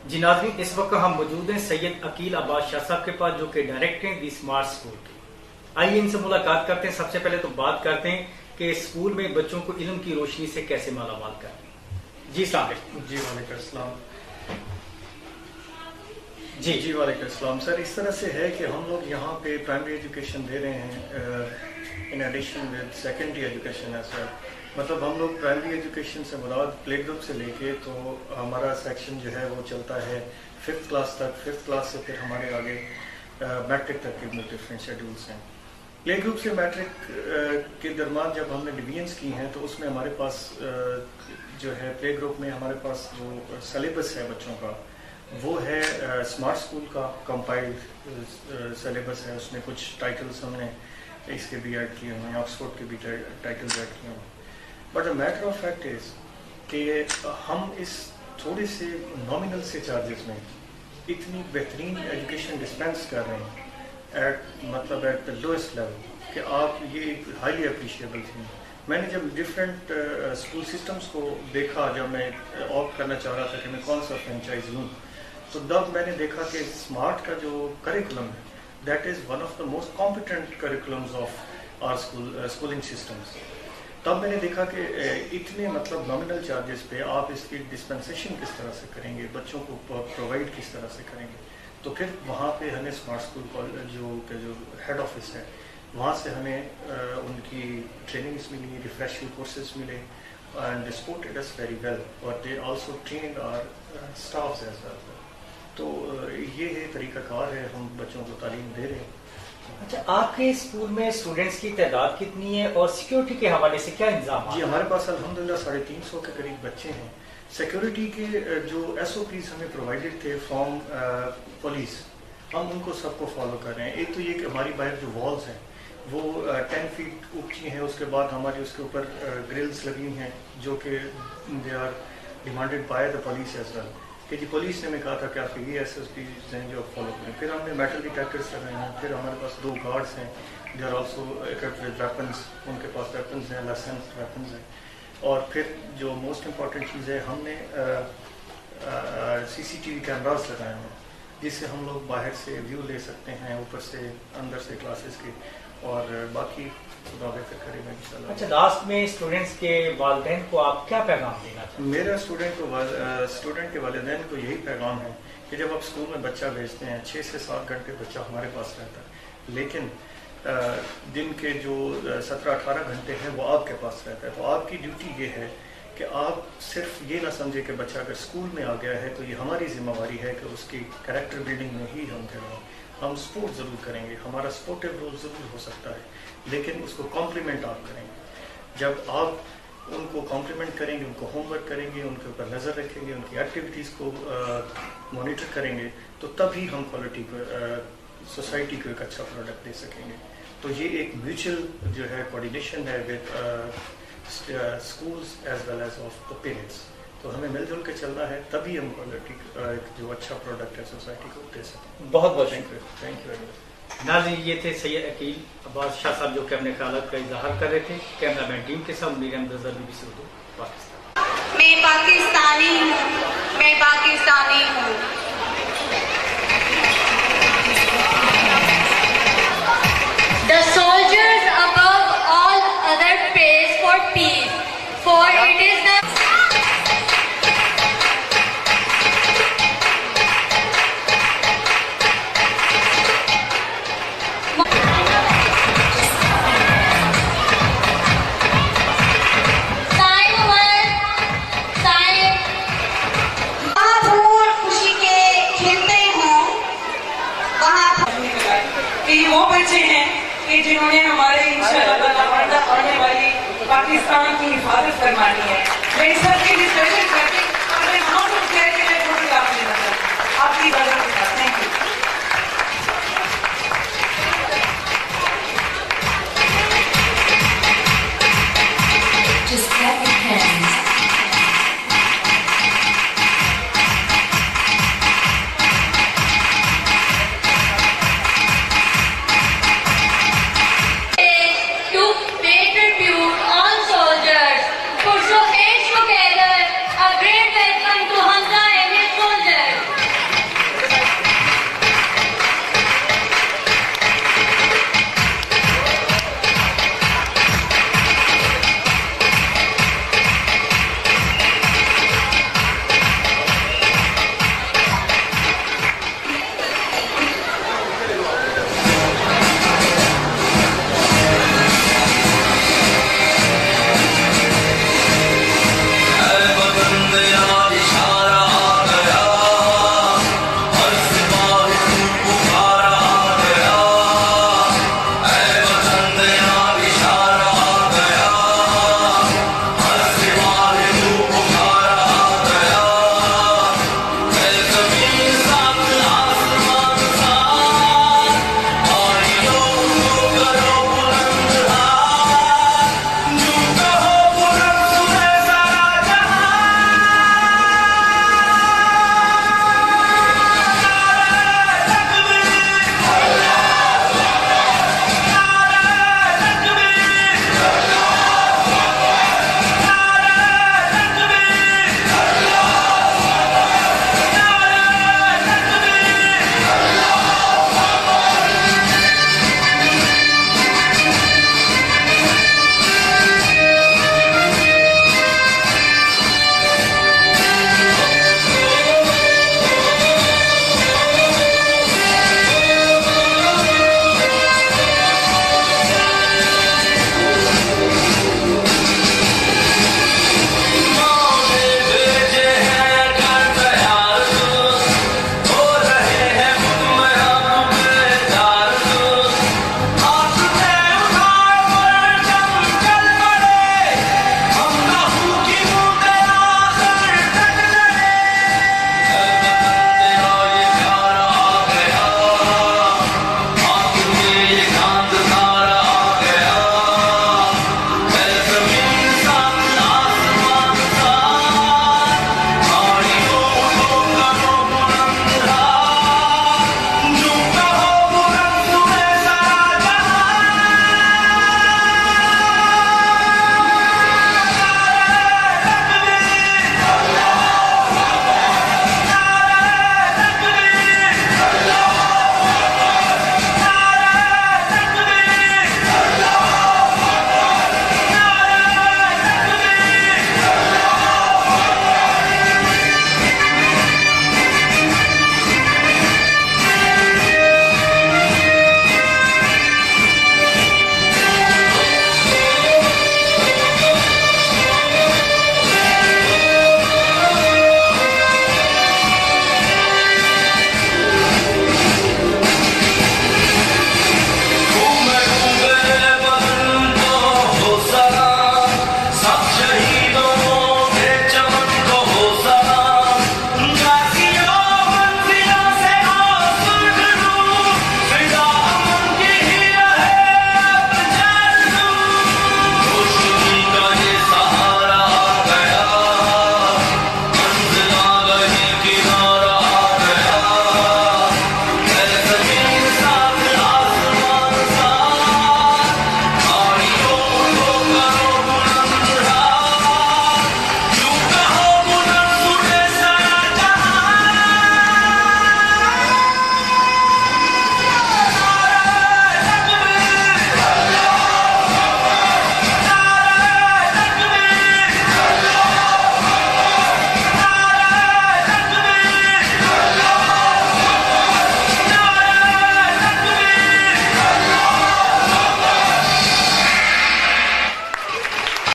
जी नाज़रीन, इस वक्त हम मौजूद हैं सैयद अकील अब्बास शाह साहब के पास, जो कि डायरेक्टर हैं दी स्मार्ट स्कूल के। आइए इनसे मुलाकात करते हैं। सबसे पहले तो बात करते हैं कि स्कूल में बच्चों को इल्म की रोशनी से कैसे मालामाल करते हैं। जी अस्सलाम वालेकुम। जी वालेकुम अस्सलाम। जी वालेकुम अस्सलाम। सर, इस तरह से है कि हम लोग यहाँ पे प्राइमरी एजुकेशन दे रहे हैं in addition with secondary education है सर। मतलब हम लोग प्राइमरी एजुकेशन से मुराद प्ले ग्रुप से लेके तो हमारा सेक्शन जो है वो चलता है 5th क्लास तक। 5th क्लास से फिर हमारे आगे मैट्रिक तक के डिफरेंट शेड्यूल्स हैं। प्ले ग्रुप से मैट्रिक के दरमियान जब हमने डिवीजन्स की हैं तो उसमें हमारे पास जो है प्ले ग्रुप में हमारे पास जो सिलेबस है बच्चों का वो है स्मार्ट स्कूल का कंपाइल्ड सिलेबस है। उसमें कुछ टाइटल्स हमने इसके भी ऐड किए हुए हैं, ऑक्सफोर्ड के भी टाइटल्स ऐड किए हुए हैं। But the matter of fact is कि हम इस थोड़े से नॉमिनल से चार्जेस में इतनी बेहतरीन एजुकेशन डिस्पेंस कर रहे हैं एट द लोएस्ट लेवल कि आप ये हाईली अप्रिशिएबल थी। मैंने जब डिफरेंट स्कूल सिस्टम्स को देखा, जब मैं ऑप्ट करना चाह रहा था कि मैं कौन सा फ्रेंचाइज लूँ, तो तब मैंने देखा कि स्मार्ट का जो करिकुलम है that is one of the most competent curriculums of our schooling systems. तब मैंने देखा कि इतने मतलब नॉमिनल चार्जेस पे आप इसकी डिस्पेंसेशन किस तरह से करेंगे, बच्चों को प्रोवाइड किस तरह से करेंगे। तो फिर वहाँ पे हमें स्मार्ट स्कूल जो हेड ऑफिस है वहाँ से हमें उनकी ट्रेनिंग्स मिली, रिफ्रेशिंग कोर्सेज मिले and supported us very well और they also trained our staffs as well. तो ये है तरीक़ाकार है, हम बच्चों को तालीम दे रहे हैं। अच्छा, आपके स्कूल में स्टूडेंट्स की तादाद कितनी है और सिक्योरिटी के हवाले से क्या इंतजाम है? जी, हमारे पास अल्हम्दुलिल्लाह 350 के करीब बच्चे हैं। सिक्योरिटी के जो SOPs हमें प्रोवाइडेड थे फ्रॉम पुलिस, हम उनको सबको फॉलो कर रहे हैं। एक तो ये कि हमारी बाहर जो वॉल्स हैं वो 10 फीट ऊंची हैं। उसके बाद हमारी उसके ऊपर ग्रिल्स लगी हैं जो कि they are demanded by the police as well कि जी पुलिस ने हमें कहा था कि आपके ये SOPs हैं जो फॉलो करें। फिर हमने मेटल डिटेक्टर्स लगाए हैं। फिर हमारे पास 2 गार्ड्स हैं, they are also equipped with weapons, उनके पास वेपन्स हैं, लाइसेंस्ड वेपन्स हैं। और फिर जो मोस्ट इम्पॉर्टेंट चीज़ है, हमने CCTV कैमरास लगाए हैं जिससे हम लोग बाहर से व्यू ले सकते हैं, ऊपर से अंदर से क्लासेस के, और बाकी खुदा बेहतर करेगा इंशाल्लाह। अच्छा, लास्ट में स्टूडेंट्स के वालिदैन को आप क्या पैगाम देना चाहते हैं? मेरा स्टूडेंट के वालिदैन को यही पैगाम है कि जब आप स्कूल में बच्चा भेजते हैं 6 से 7 घंटे बच्चा हमारे पास रहता है, लेकिन दिन के जो 17-18 घंटे हैं वो आपके पास रहता है। तो आपकी ड्यूटी ये है कि आप सिर्फ ये ना समझे कि बच्चा अगर स्कूल में आ गया है तो ये हमारी जिम्मेवारी है कि उसकी कैरेक्टर बिल्डिंग में ही हम करें। हम सपोर्ट ज़रूर करेंगे, हमारा सपोर्टिव रोल ज़रूर हो सकता है, लेकिन उसको कॉम्प्लीमेंट आप करेंगे। जब आप उनको कॉम्प्लीमेंट करेंगे, उनको होमवर्क करेंगे, उनके ऊपर नज़र रखेंगे, उनकी एक्टिविटीज़ को मॉनिटर करेंगे, तो तभी हम क्वालिटी को सोसाइटी को एक अच्छा प्रोडक्ट दे सकेंगे। तो ये एक म्यूचुअल जो है कोऑर्डिनेशन है with schools as well as of the parents. तो हमें मिलजुल के चलना है, तभी हम क्वालिटी जो अच्छा प्रोडक्ट है सोसाइटी को दे सकें। बहुत बहुत थैंक यू वेरी मच। नाज़रीन, ये थे सैयद अकील अब्बास शाह साहब जो कि अपने ख्यालात का इजहार कर रहे थे। कैमरामैन टीम के साथ मीरम गजर, BBC उर्दू, पाकिस्तान। मैं पाकिस्तानी हूँ, मैं पाकिस्तानी हूँ। The soldiers above all other prays for peace, for it is the वो बच्चे हैं कि जिन्होंने हमारे इंशाअल्लाह आने वाली पाकिस्तान की हिफाजत करवानी है। मैं सबकी डिस्कशन करके